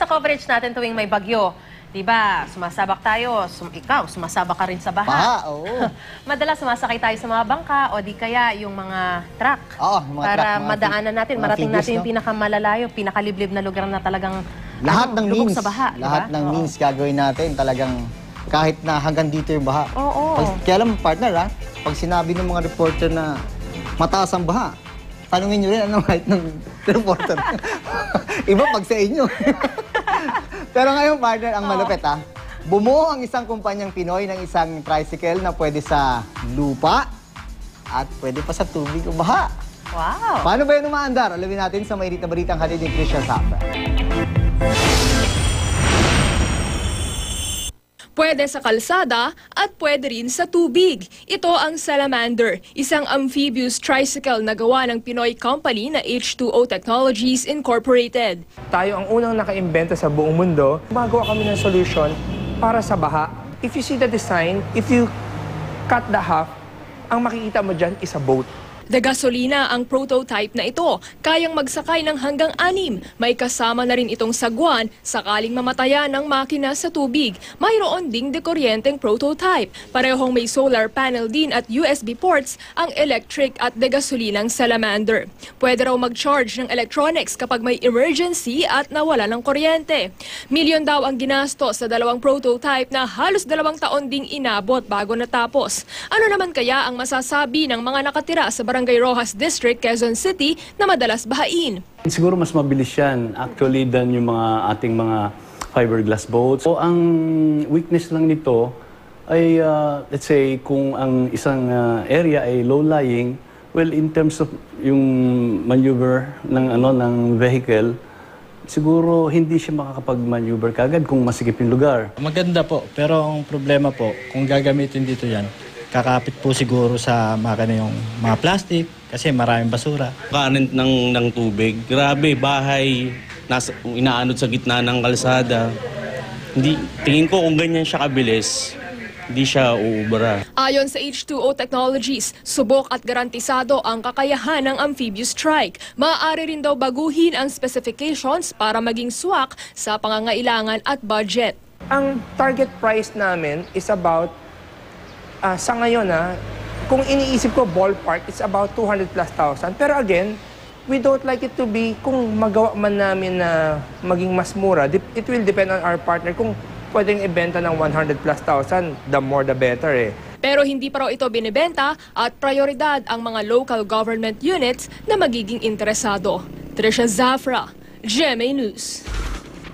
sa coverage natin tuwing may bagyo, di ba, sumasabak tayo, ikaw, sumasabak ka rin sa baha. Oo. Madalas sumasakay tayo sa mga bangka o di kaya yung mga truck. Oo, mga para truck, madaanan natin, marating figures, natin yung pinakamalalayo, pinakaliblib na lugar na talagang lahat ng lubog means, sa baha. lahat ng means gagawin natin talagang kahit na hanggang dito yung baha. Oo. Kaya alam, partner, pag sinabi ng mga reporter na mataas ang baha, tanungin nyo rin anong height ng reporter. Iba pag sa inyo. Pero ngayon, partner, ang malupit bumuo ang isang kumpanyang Pinoy ng isang tricycle na pwede sa lupa at pwede pa sa tubig o baha. Wow! Paano ba yun umaandar? Alamin natin sa mainit na balitang hatid ni Christian Zafra. Pwede sa kalsada at pwede rin sa tubig. Ito ang Salamander, isang amphibious tricycle na gawa ng Pinoy company na H2O Technologies Incorporated. Tayo ang unang nakaimbenta sa buong mundo. Gumagawa kami ng solution para sa baha. If you see the design, if you cut the half, ang makikita mo dyan is a boat. De gasolina ang prototype na ito. Kayang magsakay ng hanggang 6. May kasama na rin itong sagwan sakaling mamatayan ng makina sa tubig. Mayroon ding dekuryenteng prototype. Parehong may solar panel din at USB ports ang electric at de gasolinang Salamander. Pwede raw mag-charge ng electronics kapag may emergency at nawala ng kuryente. Milyon daw ang ginastos sa dalawang prototype na halos 2 taon ding inabot bago natapos. Ano naman kaya ang masasabi ng mga nakatira sa Barangay Rojas District, Quezon City na madalas bahain? Siguro mas mabilis yan actually than yung mga ating mga fiberglass boats. So ang weakness lang nito ay let's say kung ang isang area ay low-lying, well in terms of yung maneuver ng vehicle, siguro hindi siya makakapag-maneuver kagad kung masikip yung lugar. Maganda po, pero ang problema po, kung gagamitin dito yan, kakapit po siguro sa makina yung mga plastic kasi maraming basura. Current ng tubig. Grabe, bahay, inaanod sa gitna ng kalsada. Tingin ko kung ganyan siya kabilis, hindi siya uubra. Ayon sa H2O Technologies, subok at garantisado ang kakayahan ng amphibious trike. Maaari rin daw baguhin ang specifications para maging swak sa pangangailangan at budget. Ang target price namin is about sa ngayon, kung iniisip ko ballpark, it's about 200,000+. Pero again, we don't like it to be, kung magawa man namin na maging mas mura, it will depend on our partner. Kung pwedeng ibenta ng 100,000+, the more the better Pero hindi pa raw ito binibenta at prioridad ang mga local government units na magiging interesado. Trisha Zafra, GMA News.